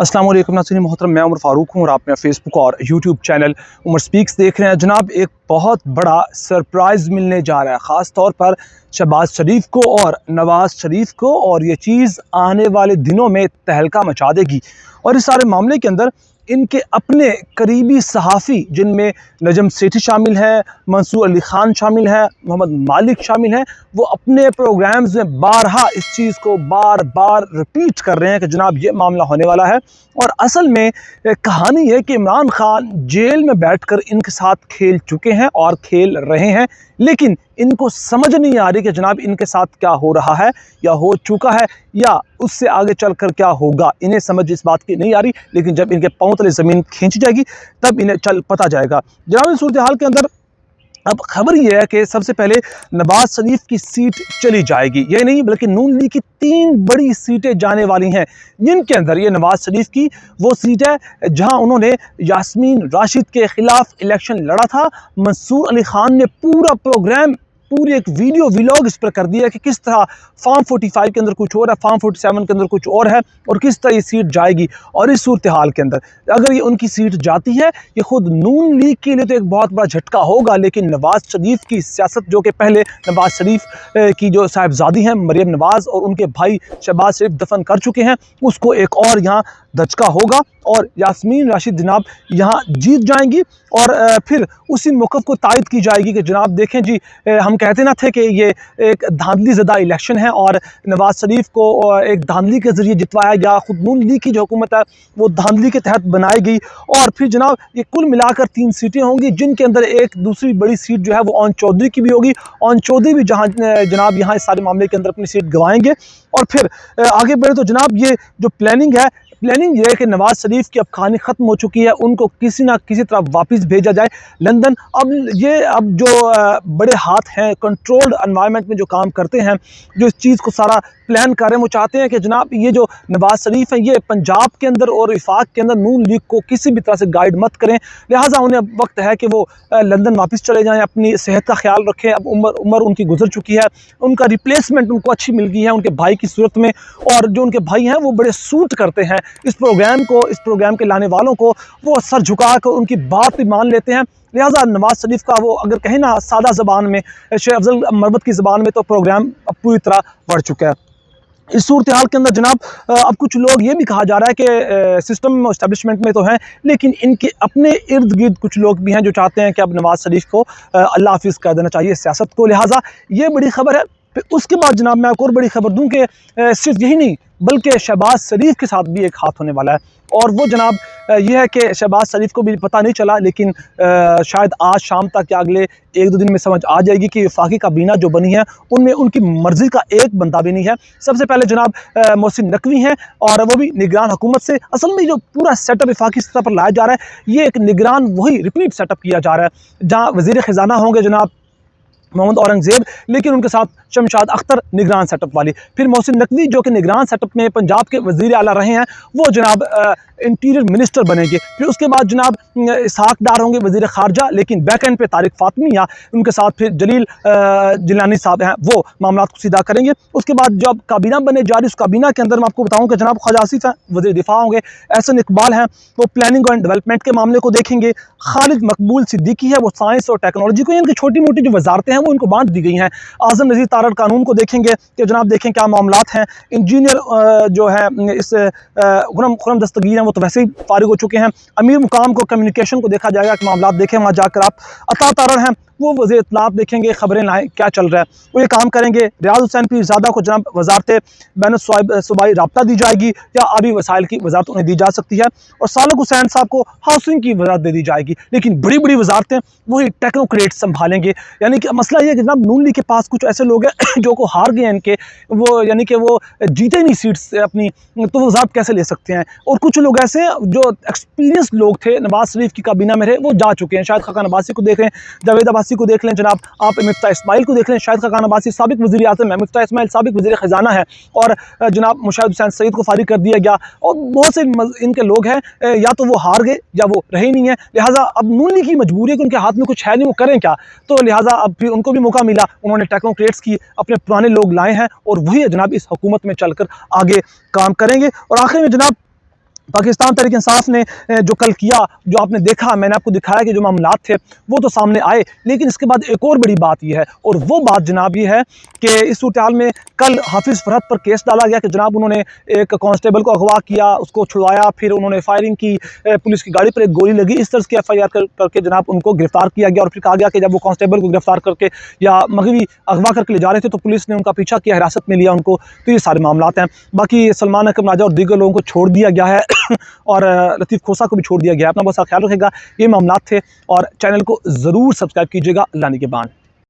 अस्सलाम वालेकुम नाज़रीन मोहतरम, मैं उमर फ़ारूक हूँ और आप मेरा फेसबुक और यूट्यूब चैनल उमर स्पीक्स देख रहे हैं। जनाब, एक बहुत बड़ा सरप्राइज़ मिलने जा रहा है, ख़ास तौर पर शहबाज शरीफ को और नवाज़ शरीफ को, और ये चीज़ आने वाले दिनों में तहलका मचा देगी। और इस सारे मामले के अंदर इनके अपने करीबी सहाफ़ी, जिनमें नजम सेठी शामिल है, मंसूर अली ख़ान शामिल है, मोहम्मद मालिक शामिल हैं, वो अपने प्रोग्राम्स में बारहा इस चीज़ को बार बार रिपीट कर रहे हैं कि जनाब ये मामला होने वाला है। और असल में कहानी है कि इमरान खान जेल में बैठकर इनके साथ खेल चुके हैं और खेल रहे हैं, लेकिन इनको समझ नहीं आ रही कि जनाब इनके साथ क्या हो रहा है या हो चुका है या उससे आगे चलकर क्या होगा। इन्हें समझ इस बात की नहीं आ रही, लेकिन जब इनके पांव तले ज़मीन खींची जाएगी तब इन्हें चल पता जाएगा। जनाब, इस सूरत हाल के अंदर अब खबर यह है कि सबसे पहले नवाज शरीफ की सीट चली जाएगी। ये नहीं बल्कि नून लीग की 3 बड़ी सीटें जाने वाली हैं, जिनके अंदर ये नवाज शरीफ की वो सीट है जहां उन्होंने यास्मीन राशिद के खिलाफ इलेक्शन लड़ा था। मंसूर अली खान ने पूरा प्रोग्राम, पूरी एक वीडियो व्लॉग इस पर कर दिया कि किस तरह फार्म 45 के अंदर कुछ और है, फार्म 47 के अंदर कुछ और है, और किस तरह ये सीट जाएगी। और इस सूरत हाल के अंदर अगर ये उनकी सीट जाती है, ये खुद नून लीग के लिए तो एक बहुत बड़ा झटका होगा, लेकिन नवाज शरीफ की सियासत, जो कि पहले नवाज शरीफ की जो साहिबजादी हैं मरियम नवाज और उनके भाई शहबाज शरीफ दफन कर चुके हैं, उसको एक और यहाँ धचका होगा और यास्मीन राशिद जनाब यहाँ जीत जाएंगी। और फिर उसी मौक़िफ़ को तायद की जाएगी कि जनाब देखें जी, हम कहते ना थे कि ये एक धांधली ज़दा इलेक्शन है और नवाज शरीफ को एक धांधली के ज़रिए जितवाया गया। खुद नून लीग की जो हुकूमत है वो धांधली के तहत बनाई गई। और फिर जनाब ये कुल मिलाकर 3 सीटें होंगी, जिनके अंदर एक दूसरी बड़ी सीट जो है वो ओन चौधरी की भी होगी। ओन चौधरी भी जहाँ जनाब यहाँ इस सारे मामले के अंदर अपनी सीट गंवाएंगे। और फिर आगे बढ़े तो जनाब ये जो प्लानिंग ये है कि नवाज शरीफ की अब कहानी ख़त्म हो चुकी है, उनको किसी ना किसी तरह वापस भेजा जाए लंदन। अब जो बड़े हाथ हैं, कंट्रोल्ड एनवायरनमेंट में जो काम करते हैं, जो इस चीज़ को सारा प्लान कर रहे हैं, वो चाहते हैं कि जनाब ये जो नवाज शरीफ हैं ये पंजाब के अंदर और वफाक के अंदर नून लीग को किसी भी तरह से गाइड मत करें। लिहाजा उन्हें अब वक्त है कि वो लंदन वापस चले जाएँ, अपनी सेहत का ख्याल रखें। अब उम्र उनकी गुजर चुकी है, उनका रिप्लेसमेंट उनको अच्छी मिल गई है उनके भाई की सूरत में। और जो उनके भाई हैं वो बड़े सूट करते हैं इस प्रोग्राम के लाने वालों को, वो सर झुका कर उनकी बात भी मान लेते हैं। लिहाजा नवाज शरीफ का वो अगर कहें ना सादा ज़बान में, शेख अफजल मरबत की ज़बान में, तो प्रोग्राम अब पूरी तरह बढ़ चुका है। इस सूरत हाल के अंदर जनाब अब कुछ लोग ये भी कहा जा रहा है कि सिस्टम इस्टेब्लिशमेंट में तो हैं, लेकिन इनके अपने इर्द गिर्द कुछ लोग भी हैं जो चाहते हैं कि अब नवाज शरीफ को अल्लाह हाफिज़ कर देना चाहिए सियासत को। लिहाजा ये बड़ी खबर है। फिर उसके बाद जनाब मैं एक और बड़ी खबर दूं कि सिर्फ यही नहीं बल्कि शहबाज शरीफ के साथ भी एक हाथ होने वाला है। और वो जनाब ये है कि शहबाज शरीफ को भी पता नहीं चला, लेकिन शायद आज शाम तक या अगले 1-2 दिन में समझ आ जाएगी कि वफाकी काबीना जो बनी है उनमें उनकी मर्ज़ी का एक बंदा भी नहीं है। सबसे पहले जनाब मोहसिन नकवी हैं, और वो भी निगरान हुकूमत से। असल में जो पूरा सेटअप वफाकी सतह पर लाया जा रहा है, ये एक निगरान वही रिपीट सेटअप किया जा रहा है, जहाँ वज़ीर ख़ज़ाना होंगे जनाब मोहम्मद औरंगज़ेब, लेकिन उनके साथ शमशाद अख्तर निगरान सेटअप वाली। फिर मोहसिन नकवी जो कि निगरान सेटअप में पंजाब के वज़ीर आला रहे हैं, वो जनाब इंटीरियर मिनिस्टर बनेंगे। फिर उसके बाद जनाब इसहाक डार होंगे वज़ीर ख़ारजा, लेकिन बैक एंड पे तारिक फ़ातमी या उनके साथ फिर जलील जिलानी साहब हैं, वो मामला को सीधा करेंगे। उसके बाद जब काबीना बने जा रही, उस काबीना के अंदर मैं आपको बताऊँ कि जनाब ख्वाजा आसिफ हैं वज़ीर दिफा होंगे, एहसन इकबाल हैं वो प्लानिंग एंड डेवलपमेंट के मामले को देखेंगे, खालिद मकबूल सिद्दीकी है वो साइंस और टेक्नोलॉजी को, इनकी छोटी मोटी जो वजारतें हैं वो इनको बांट दी गई हैं। आज़म नज़ीर तारड़ कानून को देखेंगे कि जनाब देखें क्या मामलात हैं। इंजीनियर जो है इस खुरम दस्तगीर हैं वो तो वैसे ही फारिग हो चुके हैं। अमीर मुकाम को कम्युनिकेशन को देखा जाएगा कि मामलात देखें वहाँ जाकर आप। अता तारड़ हैं वो वज़ीर इत्तलात देखेंगे, खबरें लाएँ क्या चल रहा है, वो ये काम करेंगे। रियाज हुसैन पीरज़ादा को जनाब वजारत बैन सूबाई राब्ता दी जाएगी या आबी वसाइल की वजारत उन्हें दी जा सकती है। और सालक हुसैन साहब को हाउसिंग की वजारत दे दी जाएगी। लेकिन बड़ी बड़ी वजारतें वही टेक्नोक्रेट संभालेंगे। यानी कि मसला ये है कि जनाब नून लीग के पास कुछ ऐसे लोग हैं जो को हार गए हैं इनके, वो यानी कि वो जीते नहीं सीट्स अपनी, तो वो वजारत कैसे ले सकते हैं। और कुछ लोग ऐसे जो एक्सपीरियंस लोग थे, नवाज शरीफ की काबीना में रहे, वो जा चुके हैं। शायद खाकान अब्बासी को देख लें, जावेद अब्बासी को देख लें जनाब, आप मिफ्ता इस्माइल को देख लें। शायद खाकान अब्बासी साबिक वज़ीर आज़म है, मिफ्ता इस्माइल साबिक वज़ीर ख़ज़ाना है, और जनाब मुशाहिद हुसैन सईद को फारिग कर दिया गया। और बहुत से इनके लोग हैं, या तो वो हार गए या वो रहे नहीं है। लिहाजा अब नून लीग की मजबूरी है कि उनके हाथ में कुछ है नहीं, वो करें क्या। तो लिहाजा अब फिर उनको भी मौका मिला, उन्होंने टेक्नोक्रेट्स की अपने पुराने लोग लाए हैं, और वही जनाब इस हुकूमत में चलकर आगे काम करेंगे। और आखिर में जनाब पाकिस्तान तहरीक इंसाफ ने जो कल किया, जो आपने देखा, मैंने आपको दिखाया कि जो मामलात थे वो तो सामने आए, लेकिन इसके बाद एक और बड़ी बात यह है, और वो बात जनाब ये है कि इस सूरत में कल हाफिज़ फरहत पर केस डाला गया कि जनाब उन्होंने एक कांस्टेबल को अगवा किया, उसको छुड़वाया, फिर उन्होंने फायरिंग की, पुलिस की गाड़ी पर एक गोली लगी, इस तरह की FIR करके जनाब उनको गिरफ्तार किया गया। और फिर कहा गया कि जब वो कांस्टेबल को गिरफ्तार करके या मगवी अगवा करके ले जा रहे थे तो पुलिस ने उनका पीछा किया, हिरासत में लिया उनको। तो ये सारे मामलात हैं। बाकी सलमान अकरम राजा और दीगर लोगों को छोड़ दिया गया है और लतीफ़ खोसा को भी छोड़ दिया गया है। अपना बहुत सारा ख्याल रखेगा। ये मामलात थे और चैनल को ज़रूर सब्सक्राइब कीजिएगा। अल्लाह निगहबान।